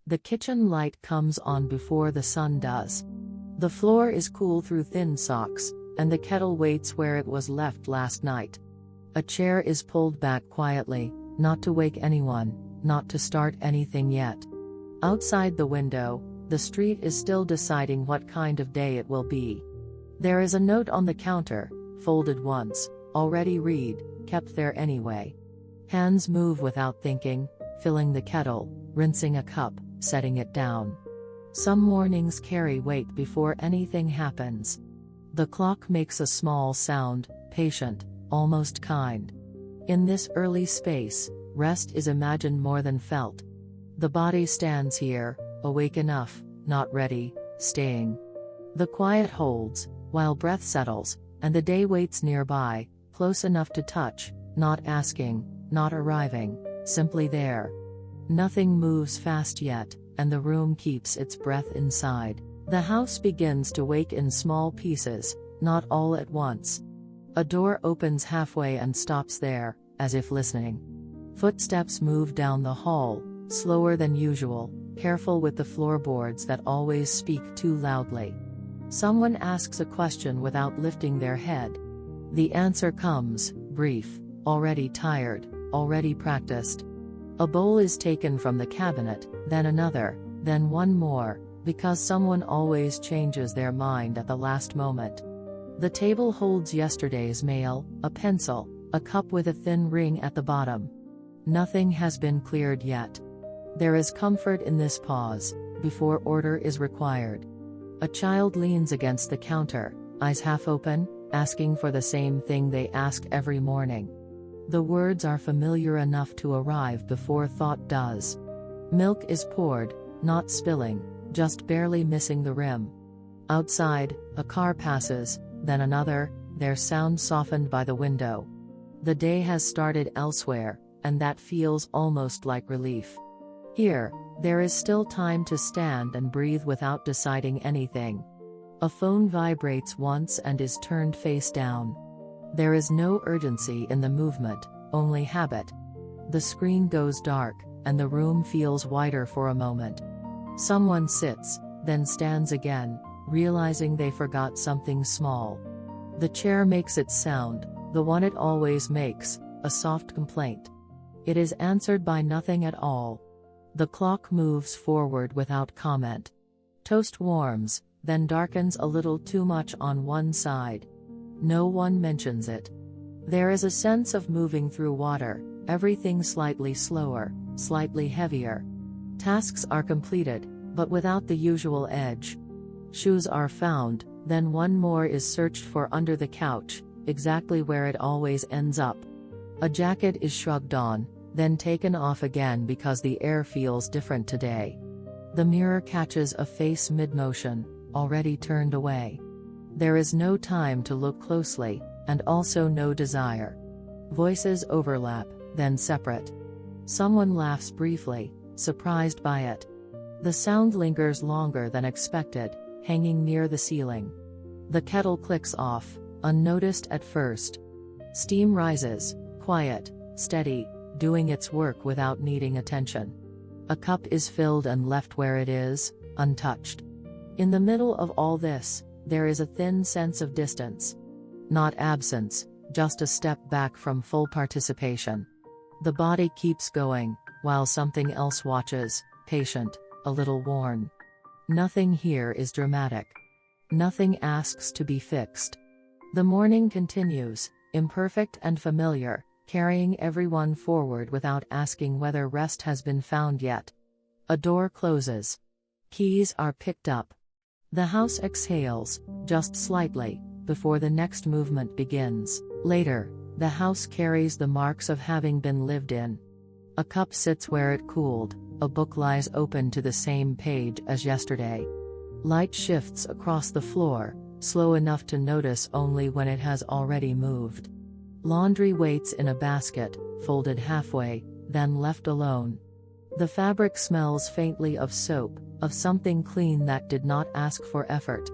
The kitchen light comes on before the sun does. The floor is cool through thin socks, and the kettle waits where it was left last night. A chair is pulled back quietly, not to wake anyone, not to start anything yet. Outside the window, the street is still deciding what kind of day it will be. There is a note on the counter, folded once, already read, kept there anyway. Hands move without thinking, filling the kettle, rinsing a cup, setting it down. Some mornings carry weight before anything happens. The clock makes a small sound, patient, almost kind. In this early space, rest is imagined more than felt. The body stands here, awake enough, not ready, staying. The quiet holds, while breath settles, and the day waits nearby, close enough to touch, not asking, not arriving, simply there. Nothing moves fast yet, and the room keeps its breath inside. The house begins to wake in small pieces, not all at once. A door opens halfway and stops there, as if listening. Footsteps move down the hall, slower than usual, careful with the floorboards that always speak too loudly. Someone asks a question without lifting their head. The answer comes, brief, already tired, already practiced. A bowl is taken from the cabinet, then another, then one more, because someone always changes their mind at the last moment. The table holds yesterday's mail, a pencil, a cup with a thin ring at the bottom. Nothing has been cleared yet. There is comfort in this pause, before order is required. A child leans against the counter, eyes half open, asking for the same thing they ask every morning. The words are familiar enough to arrive before thought does. Milk is poured, not spilling, just barely missing the rim. Outside, a car passes, then another, their sound softened by the window. The day has started elsewhere, and that feels almost like relief. Here, there is still time to stand and breathe without deciding anything. A phone vibrates once and is turned face down. There is no urgency in the movement, only habit. The screen goes dark, and the room feels wider for a moment. Someone sits, then stands again, realizing they forgot something small. The chair makes its sound, the one it always makes, a soft complaint. It is answered by nothing at all. The clock moves forward without comment. Toast warms, then darkens a little too much on one side. No one mentions it. There is a sense of moving through water, everything slightly slower, slightly heavier. Tasks are completed, but without the usual edge. Shoes are found, then one more is searched for under the couch, exactly where it always ends up. A jacket is shrugged on, then taken off again because the air feels different today. The mirror catches a face mid-motion, already turned away. There is no time to look closely, and also no desire. Voices overlap, then separate. Someone laughs briefly, surprised by it. The sound lingers longer than expected, hanging near the ceiling. The kettle clicks off, unnoticed at first. Steam rises, quiet, steady, doing its work without needing attention. A cup is filled and left where it is, untouched. In the middle of all this, there is a thin sense of distance. Not absence, just a step back from full participation. The body keeps going, while something else watches, patient, a little worn. Nothing here is dramatic. Nothing asks to be fixed. The morning continues, imperfect and familiar, carrying everyone forward without asking whether rest has been found yet. A door closes. Keys are picked up. The house exhales, just slightly, before the next movement begins. Later, the house carries the marks of having been lived in. A cup sits where it cooled, a book lies open to the same page as yesterday. Light shifts across the floor, slow enough to notice only when it has already moved. Laundry waits in a basket, folded halfway, then left alone. The fabric smells faintly of soap, of something clean that did not ask for effort.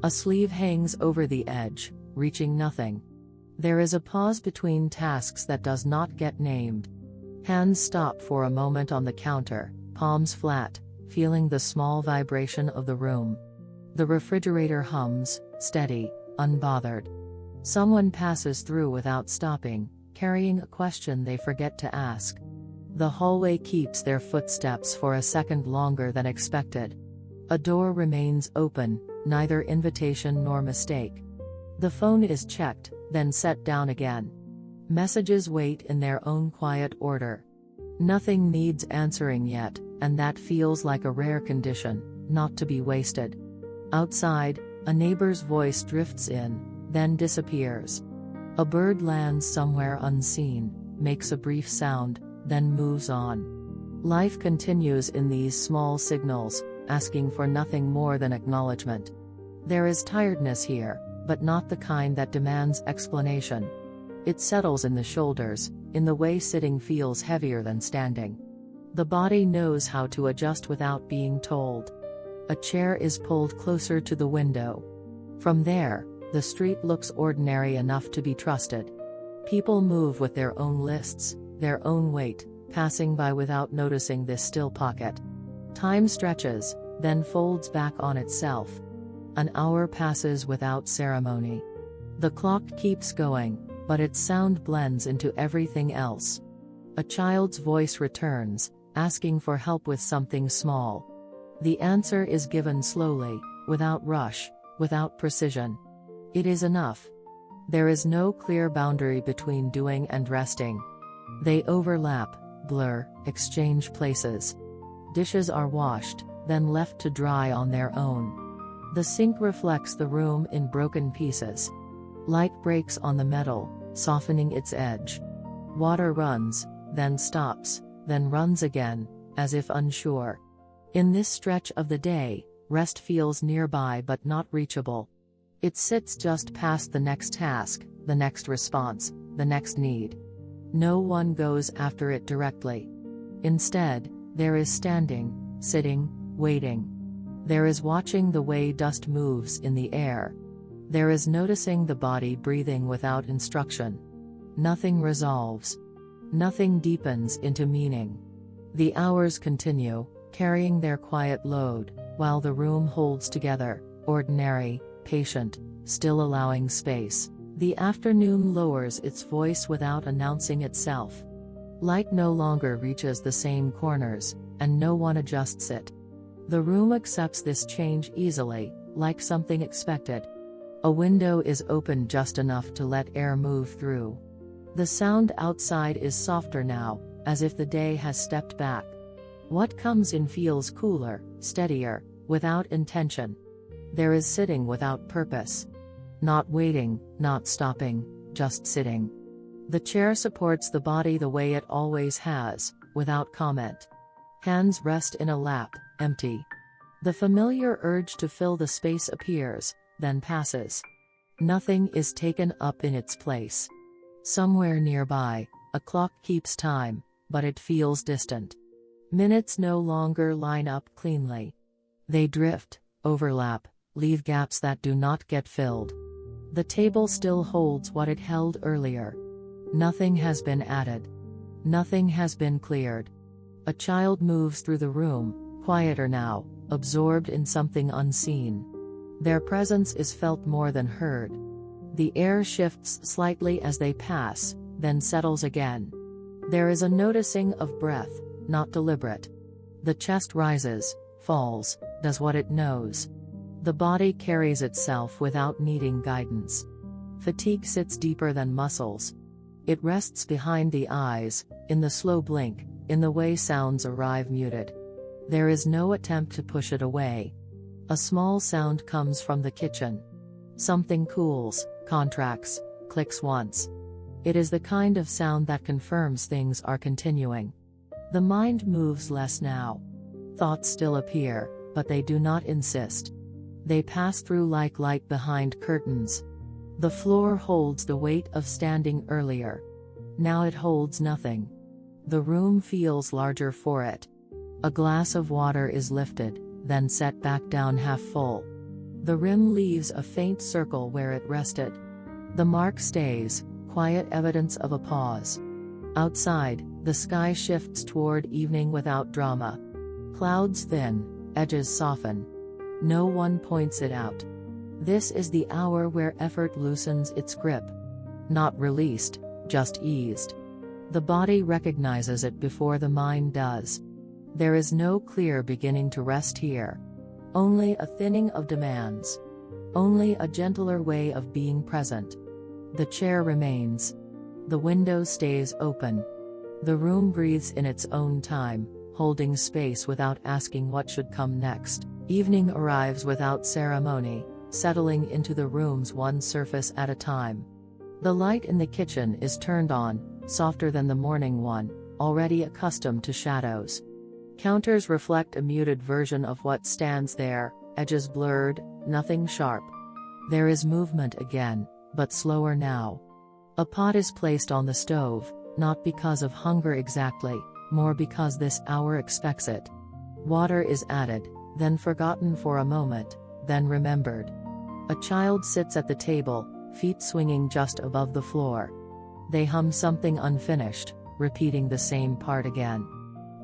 A sleeve hangs over the edge, reaching nothing. There is a pause between tasks that does not get named. Hands stop for a moment on the counter, palms flat, feeling the small vibration of the room. The refrigerator hums, steady, unbothered. Someone passes through without stopping, carrying a question they forget to ask. The hallway keeps their footsteps for a second longer than expected. A door remains open, neither invitation nor mistake. The phone is checked, then set down again. Messages wait in their own quiet order. Nothing needs answering yet, and that feels like a rare condition, not to be wasted. Outside, a neighbor's voice drifts in, then disappears. A bird lands somewhere unseen, makes a brief sound, then moves on. Life continues in these small signals, asking for nothing more than acknowledgement. There is tiredness here, but not the kind that demands explanation. It settles in the shoulders, in the way sitting feels heavier than standing. The body knows how to adjust without being told. A chair is pulled closer to the window. From there, the street looks ordinary enough to be trusted. People move with their own lists, their own weight, passing by without noticing this still pocket. Time stretches, then folds back on itself. An hour passes without ceremony. The clock keeps going, but its sound blends into everything else. A child's voice returns, asking for help with something small. The answer is given slowly, without rush, without precision. It is enough. There is no clear boundary between doing and resting. They overlap, blur, exchange places. Dishes are washed, then left to dry on their own. The sink reflects the room in broken pieces. Light breaks on the metal, softening its edge. Water runs, then stops, then runs again, as if unsure. In this stretch of the day, rest feels nearby but not reachable. It sits just past the next task, the next response, the next need. No one goes after it directly. Instead, there is standing, sitting, waiting. There is watching the way dust moves in the air. There is noticing the body breathing without instruction. Nothing resolves. Nothing deepens into meaning. The hours continue, carrying their quiet load, while the room holds together, ordinary, patient, still allowing space. The afternoon lowers its voice without announcing itself. Light no longer reaches the same corners, and no one adjusts it. The room accepts this change easily, like something expected. A window is open just enough to let air move through. The sound outside is softer now, as if the day has stepped back. What comes in feels cooler, steadier, without intention. There is sitting without purpose. Not waiting, not stopping, just sitting. The chair supports the body the way it always has, without comment. Hands rest in a lap, empty. The familiar urge to fill the space appears, then passes. Nothing is taken up in its place. Somewhere nearby, a clock keeps time, but it feels distant. Minutes no longer line up cleanly. They drift, overlap, leave gaps that do not get filled. The table still holds what it held earlier. Nothing has been added. Nothing has been cleared. A child moves through the room, quieter now, absorbed in something unseen. Their presence is felt more than heard. The air shifts slightly as they pass, then settles again. There is a noticing of breath, not deliberate. The chest rises, falls, does what it knows. The body carries itself without needing guidance. Fatigue sits deeper than muscles. It rests behind the eyes, in the slow blink, in the way sounds arrive muted. There is no attempt to push it away. A small sound comes from the kitchen. Something cools, contracts, clicks once. It is the kind of sound that confirms things are continuing. The mind moves less now. Thoughts still appear, but they do not insist. They pass through like light behind curtains. The floor holds the weight of standing earlier. Now it holds nothing. The room feels larger for it. A glass of water is lifted, then set back down half full. The rim leaves a faint circle where it rested. The mark stays, quiet evidence of a pause. Outside, the sky shifts toward evening without drama. Clouds thin, edges soften. No one points it out. This is the hour where effort loosens its grip. Not released, just eased. The body recognizes it before the mind does. There is no clear beginning to rest here. Only a thinning of demands. Only a gentler way of being present. The chair remains. The window stays open. The room breathes in its own time, holding space without asking what should come next. Evening arrives without ceremony, settling into the rooms one surface at a time. The light in the kitchen is turned on, softer than the morning one, already accustomed to shadows. Counters reflect a muted version of what stands there, edges blurred, nothing sharp. There is movement again, but slower now. A pot is placed on the stove, not because of hunger exactly, more because this hour expects it. Water is added, then forgotten for a moment, then remembered. A child sits at the table, feet swinging just above the floor. They hum something unfinished, repeating the same part again.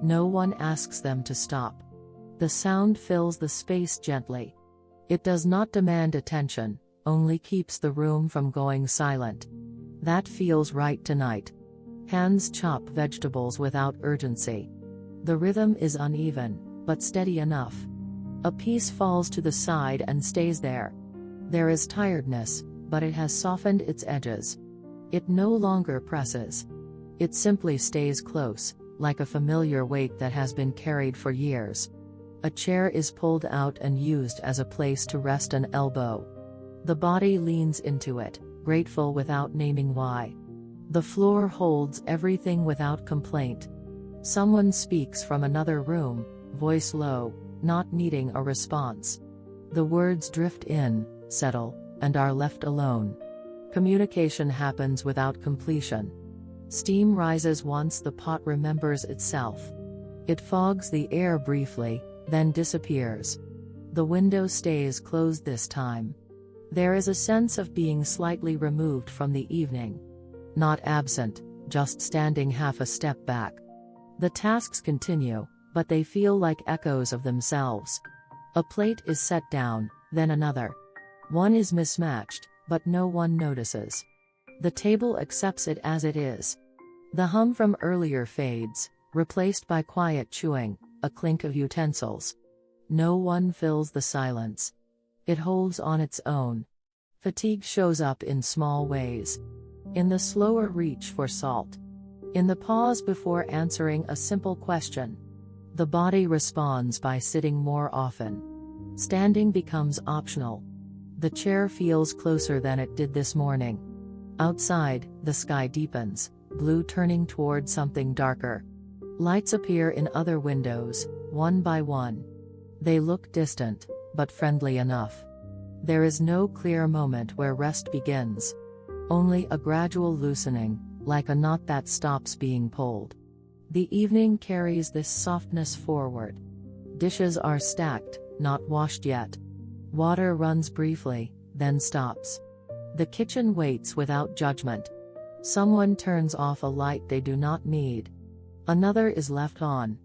No one asks them to stop. The sound fills the space gently. It does not demand attention, only keeps the room from going silent. That feels right tonight. Hands chop vegetables without urgency. The rhythm is uneven, but steady enough. A piece falls to the side and stays there. There is tiredness, but it has softened its edges. It no longer presses. It simply stays close, like a familiar weight that has been carried for years. A chair is pulled out and used as a place to rest an elbow. The body leans into it, grateful without naming why. The floor holds everything without complaint. Someone speaks from another room, voice low, not needing a response. The words drift in, settle, and are left alone. Communication happens without completion. Steam rises once the pot remembers itself. It fogs the air briefly, then disappears. The window stays closed this time. There is a sense of being slightly removed from the evening. Not absent, just standing half a step back. The tasks continue, but they feel like echoes of themselves. A plate is set down, then another. One is mismatched, but no one notices. The table accepts it as it is. The hum from earlier fades, replaced by quiet chewing, a clink of utensils. No one fills the silence. It holds on its own. Fatigue shows up in small ways. In the slower reach for salt. In the pause before answering a simple question. The body responds by sitting more often. Standing becomes optional. The chair feels closer than it did this morning. Outside, the sky deepens, blue turning toward something darker. Lights appear in other windows, one by one. They look distant, but friendly enough. There is no clear moment where rest begins. Only a gradual loosening, like a knot that stops being pulled. The evening carries this softness forward. Dishes are stacked, not washed yet. Water runs briefly, then stops. The kitchen waits without judgment. Someone turns off a light they do not need. Another is left on.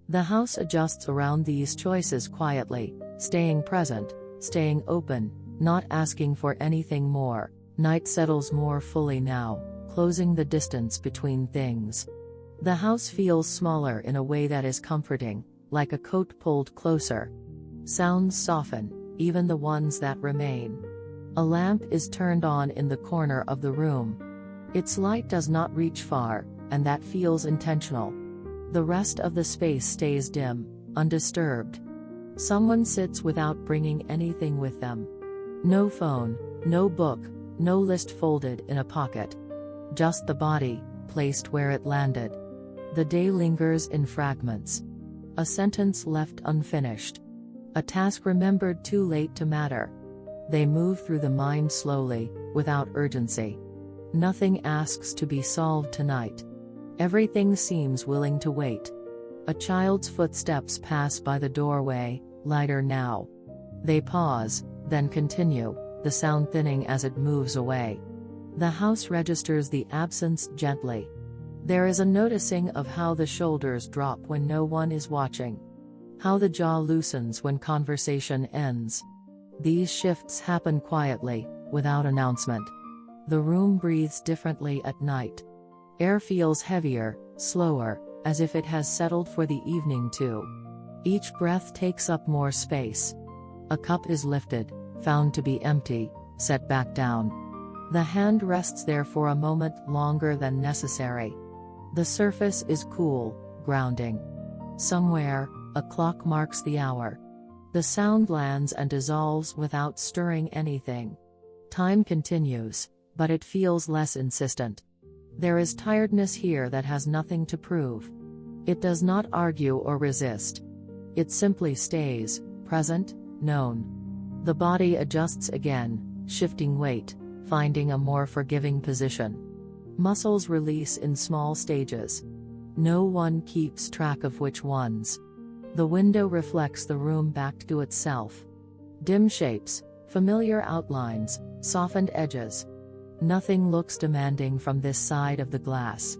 The house adjusts around these choices quietly, staying present, staying open, not asking for anything more. Night settles more fully now, closing the distance between things. The house feels smaller in a way that is comforting, like a coat pulled closer. Sounds soften, even the ones that remain. A lamp is turned on in the corner of the room. Its light does not reach far, and that feels intentional. The rest of the space stays dim, undisturbed. Someone sits without bringing anything with them. No phone, no book, no list folded in a pocket. Just the body, placed where it landed. The day lingers in fragments. A sentence left unfinished. A task remembered too late to matter. They move through the mind slowly, without urgency. Nothing asks to be solved tonight. Everything seems willing to wait. A child's footsteps pass by the doorway, lighter now. They pause, then continue, the sound thinning as it moves away. The house registers the absence gently. There is a noticing of how the shoulders drop when no one is watching. How the jaw loosens when conversation ends. These shifts happen quietly, without announcement. The room breathes differently at night. Air feels heavier, slower, as if it has settled for the evening too. Each breath takes up more space. A cup is lifted, found to be empty, set back down. The hand rests there for a moment longer than necessary. The surface is cool, grounding. Somewhere, a clock marks the hour. The sound lands and dissolves without stirring anything. Time continues, but it feels less insistent. There is tiredness here that has nothing to prove. It does not argue or resist. It simply stays, present, known. The body adjusts again, shifting weight, finding a more forgiving position. Muscles release in small stages. No one keeps track of which ones. The window reflects the room back to itself. Dim shapes, familiar outlines, softened edges. Nothing looks demanding from this side of the glass.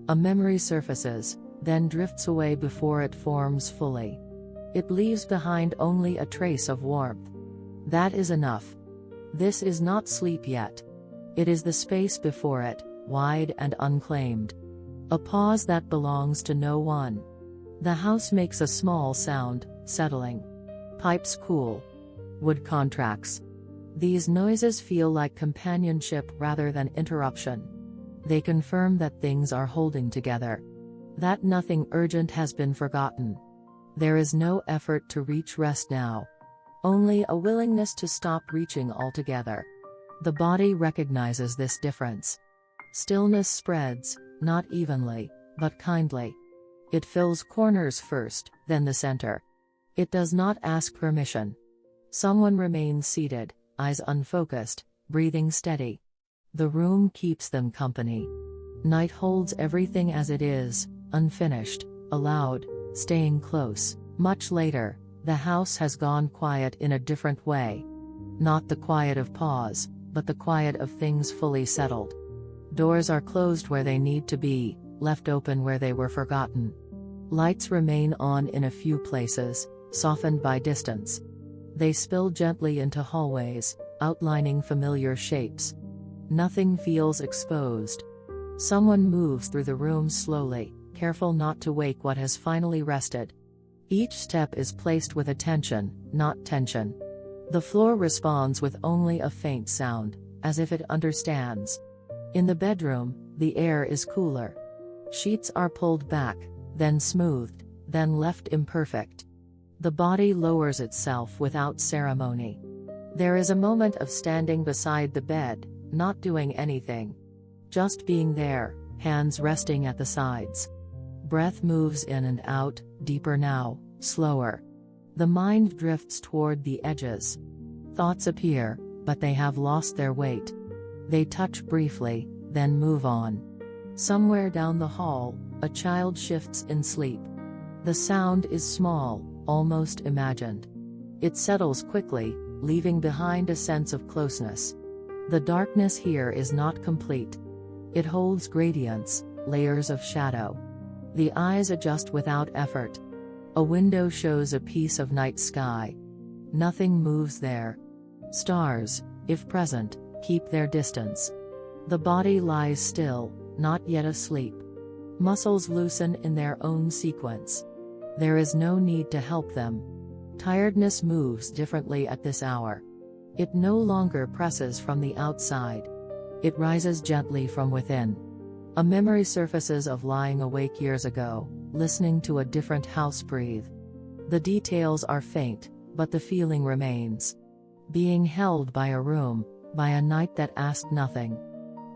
A memory surfaces, then drifts away before it forms fully. It leaves behind only a trace of warmth. That is enough. This is not sleep yet. It is the space before it, wide and unclaimed. A pause that belongs to no one. The house makes a small sound, settling. Pipes cool. Wood contracts. These noises feel like companionship rather than interruption. They confirm that things are holding together. That nothing urgent has been forgotten. There is no effort to reach rest now. Only a willingness to stop reaching altogether. The body recognizes this difference. Stillness spreads, not evenly, but kindly. It fills corners first, then the center. It does not ask permission. Someone remains seated, eyes unfocused, breathing steady. The room keeps them company. Night holds everything as it is, unfinished, allowed, staying close. Much later, the house has gone quiet in a different way. Not the quiet of pause, but the quiet of things fully settled. Doors are closed where they need to be, left open where they were forgotten. Lights remain on in a few places, softened by distance. They spill gently into hallways, outlining familiar shapes. Nothing feels exposed. Someone moves through the room slowly, careful not to wake what has finally rested. Each step is placed with attention, not tension. The floor responds with only a faint sound, as if it understands. In the bedroom, the air is cooler. Sheets are pulled back, then smoothed, then left imperfect. The body lowers itself without ceremony. There is a moment of standing beside the bed, not doing anything. Just being there, hands resting at the sides. Breath moves in and out, deeper now, slower. The mind drifts toward the edges. Thoughts appear, but they have lost their weight. They touch briefly, then move on. Somewhere down the hall, a child shifts in sleep. The sound is small, almost imagined. It settles quickly, leaving behind a sense of closeness. The darkness here is not complete. It holds gradients, layers of shadow. The eyes adjust without effort. A window shows a piece of night sky. Nothing moves there. Stars, if present, keep their distance. The body lies still, not yet asleep. Muscles loosen in their own sequence. There is no need to help them. Tiredness moves differently at this hour. It no longer presses from the outside. It rises gently from within. A memory surfaces of lying awake years ago, listening to a different house breathe. The details are faint, but the feeling remains. Being held by a room, by a night that asked nothing.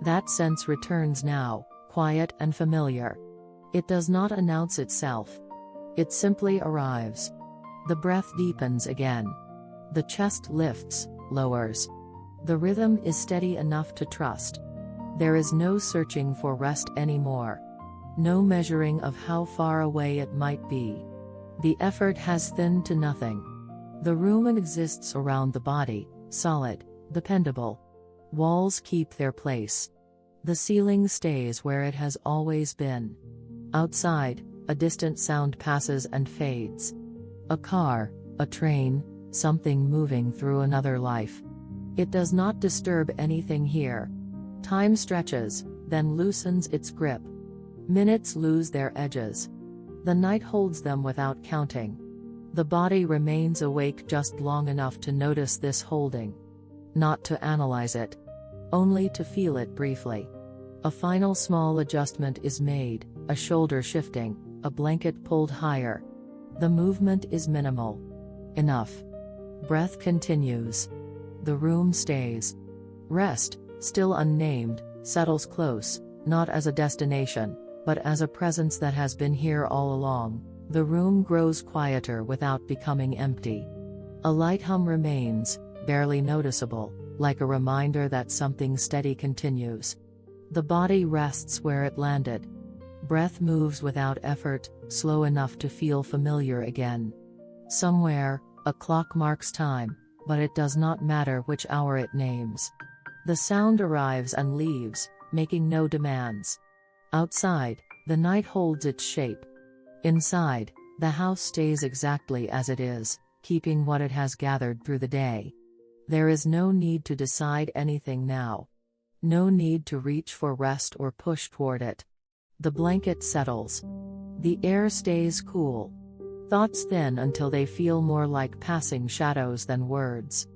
That sense returns now, quiet and familiar. It does not announce itself. It simply arrives. The breath deepens again. The chest lifts, lowers. The rhythm is steady enough to trust. There is no searching for rest anymore. No measuring of how far away it might be. The effort has thinned to nothing. The room exists around the body, solid, dependable. Walls keep their place. The ceiling stays where it has always been. Outside, a distant sound passes and fades. A car, a train, something moving through another life. It does not disturb anything here. Time stretches, then loosens its grip. Minutes lose their edges. The night holds them without counting. The body remains awake just long enough to notice this holding. Not to analyze it. Only to feel it briefly. A final small adjustment is made, a shoulder shifting, a blanket pulled higher. The movement is minimal. Enough. Breath continues. The room stays. Rest, still unnamed, settles close, not as a destination, but as a presence that has been here all along. The room grows quieter without becoming empty. A light hum remains, barely noticeable, like a reminder that something steady continues. The body rests where it landed. Breath moves without effort, slow enough to feel familiar again. Somewhere, a clock marks time, but it does not matter which hour it names. The sound arrives and leaves, making no demands. Outside, the night holds its shape. Inside, the house stays exactly as it is, keeping what it has gathered through the day. There is no need to decide anything now. No need to reach for rest or push toward it. The blanket settles. The air stays cool. Thoughts thin until they feel more like passing shadows than words.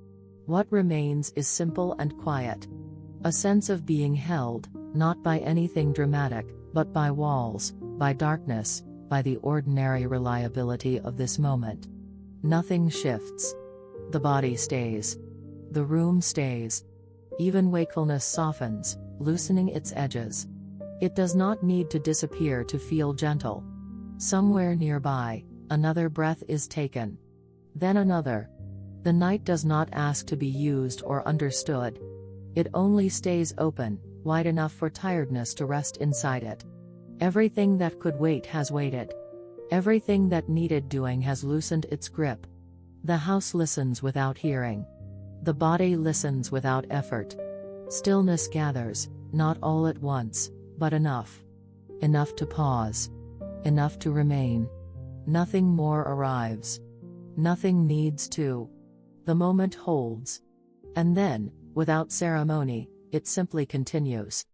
What remains is simple and quiet. A sense of being held, not by anything dramatic, but by walls, by darkness, by the ordinary reliability of this moment. Nothing shifts. The body stays. The room stays. Even wakefulness softens, loosening its edges. It does not need to disappear to feel gentle. Somewhere nearby, another breath is taken. Then another. The night does not ask to be used or understood. It only stays open, wide enough for tiredness to rest inside it. Everything that could wait has waited. Everything that needed doing has loosened its grip. The house listens without hearing. The body listens without effort. Stillness gathers, not all at once, but enough. Enough to pause. Enough to remain. Nothing more arrives. Nothing needs to. The moment holds. And then, without ceremony, it simply continues.